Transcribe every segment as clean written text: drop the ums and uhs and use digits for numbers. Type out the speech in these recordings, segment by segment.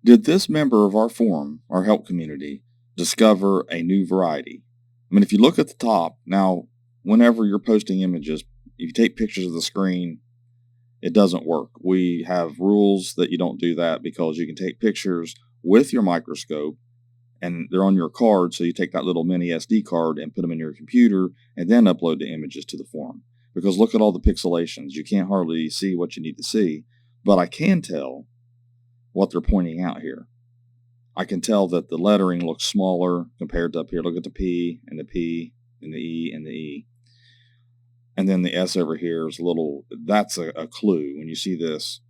Did this member of our forum, our help community, discover a new variety? I mean, if you look at the top, now, whenever you're posting images, if you take pictures of the screen, it doesn't work. We have rules that you don't do that because you can take pictures with your microscope and they're on your card. So you take that little mini SD card and put them in your computer and then upload the images to the forum. Because look at all the pixelations. You can't hardly see what you need to see. But I can tell what they're pointing out here. I can tell that the lettering looks smaller compared to up here. Look at the P and the P and the E and the E. And then the S over here is a little, that's a clue when you see this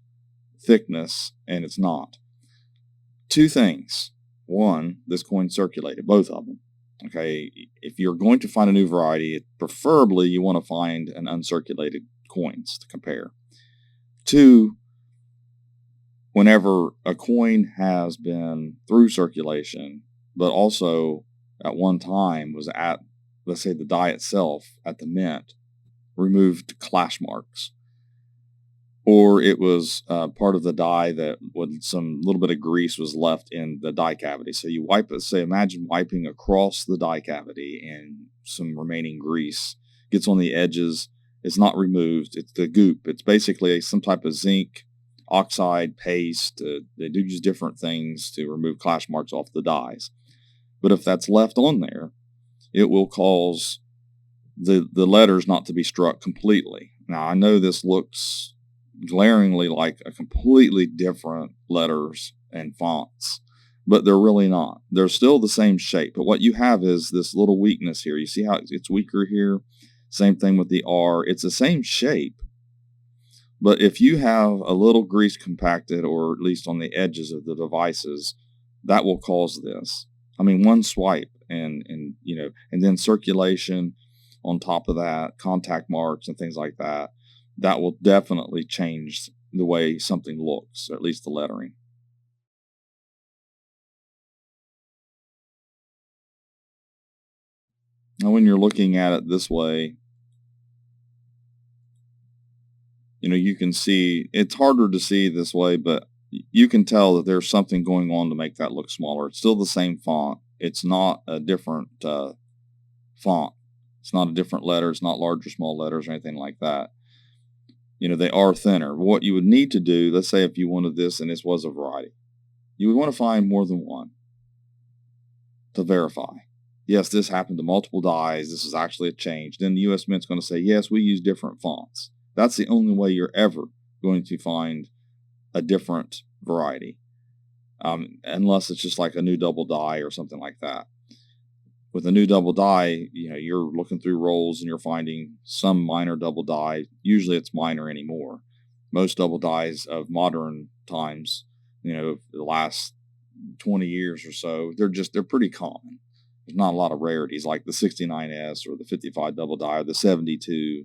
thickness and it's not. Two things. One, this coin circulated, both of them. Okay, if you're going to find a new variety, preferably you want to find an uncirculated coins to compare. Two, whenever a coin has been through circulation, but also at one time was at, let's say, the die itself at the mint, removed clash marks, or it was part of the die that with some little bit of grease was left in the die cavity. So you wipe it, say, imagine wiping across the die cavity and some remaining grease gets on the edges. It's not removed. It's the goop. It's basically some type of zinc oxide paste. They do use different things to remove clash marks off the dies. But if that's left on there, it will cause the letters not to be struck completely. Now, I know this looks glaringly like a completely different letters and fonts, but they're really not. They're still the same shape, but what you have is this little weakness here. You see how it's weaker here? Same thing with the R. It's the same shape, but if you have a little grease compacted, or at least on the edges of the devices, that will cause this. I mean, one swipe and then circulation on top of that, contact marks and things like that, that will definitely change the way something looks, or at least the lettering. Now, when you're looking at it this way, you can see, it's harder to see this way, but you can tell that there's something going on to make that look smaller. It's still the same font. It's not a different font. It's not a different letter. It's not large or small letters or anything like that. They are thinner. What you would need to do, let's say if you wanted this and this was a variety, you would want to find more than one to verify. Yes, this happened to multiple dies. This is actually a change. Then the U.S. Mint's going to say, yes, we use different fonts. That's the only way you're ever going to find a different variety, unless it's just like a new double die or something like that. With a new double die, you're looking through rolls and you're finding some minor double die. Usually it's minor anymore. Most double dies of modern times, the last 20 years or so, they're pretty common. There's not a lot of rarities like the 69S or the 55 double die or the 72.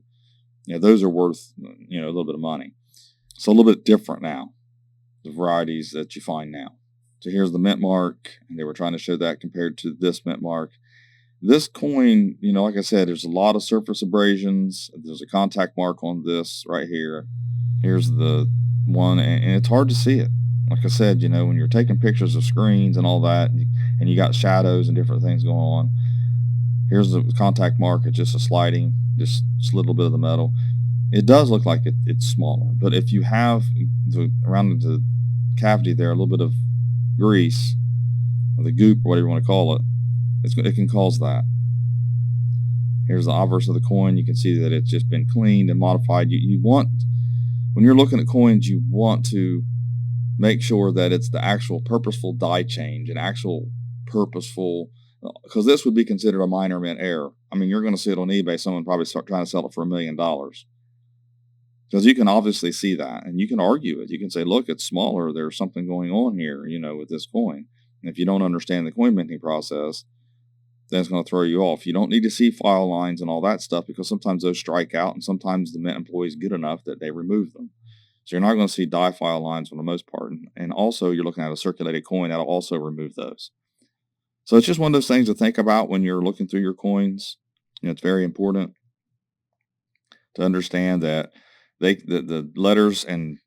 Those are worth, a little bit of money. So a little bit different now, the varieties that you find now. So here's the mint mark, and they were trying to show that compared to this mint mark. This coin, like I said, there's a lot of surface abrasions. There's a contact mark on this right here. Here's the one, and it's hard to see it. Like I said, when you're taking pictures of screens and all that, and you got shadows and different things going on, here's the contact mark. It's just a sliding, just a little bit of the metal. It does look like it's smaller, but if you have around the cavity there, a little bit of grease, or the goop, or whatever you want to call it, it can cause that. Here's the obverse of the coin. You can see that it's just been cleaned and modified. You want, when you're looking at coins, you want to make sure that it's the actual purposeful die change, an actual purposeful, because this would be considered a minor mint error. I mean, you're going to see it on eBay. Someone probably start trying to sell it for $1 million. Because you can obviously see that, and you can argue it. You can say, look, it's smaller. There's something going on here, with this coin. And if you don't understand the coin minting process, then it's going to throw you off. You don't need to see file lines and all that stuff, because sometimes those strike out, and sometimes the mint employees get enough that they remove them. So you're not going to see die file lines for the most part. And also, you're looking at a circulated coin that'll also remove those. So it's just one of those things to think about when you're looking through your coins. It's very important to understand that the letters and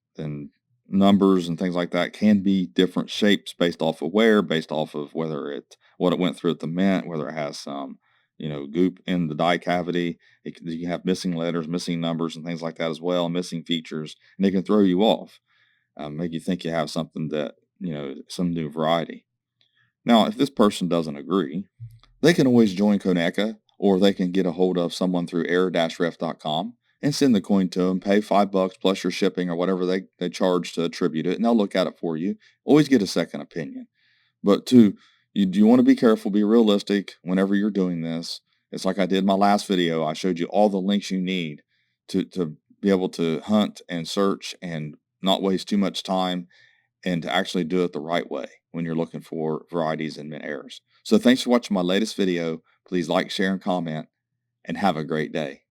numbers and things like that can be different shapes based off of where, based off of whether what it went through at the mint, whether it has some, goop in the die cavity. You can have missing letters, missing numbers, and things like that as well, missing features, and they can throw you off, make you think you have something that, some new variety. Now, if this person doesn't agree, they can always join Coneca, or they can get a hold of someone through error-ref.com and send the coin to them, pay $5 plus your shipping or whatever they charge to attribute it, and they'll look at it for you. Always get a second opinion. But you want to be careful, be realistic whenever you're doing this. It's like I did in my last video. I showed you all the links you need to be able to hunt and search and not waste too much time, and to actually do it the right way when you're looking for varieties and mint errors. So thanks for watching my latest video. Please like, share, and comment, and have a great day.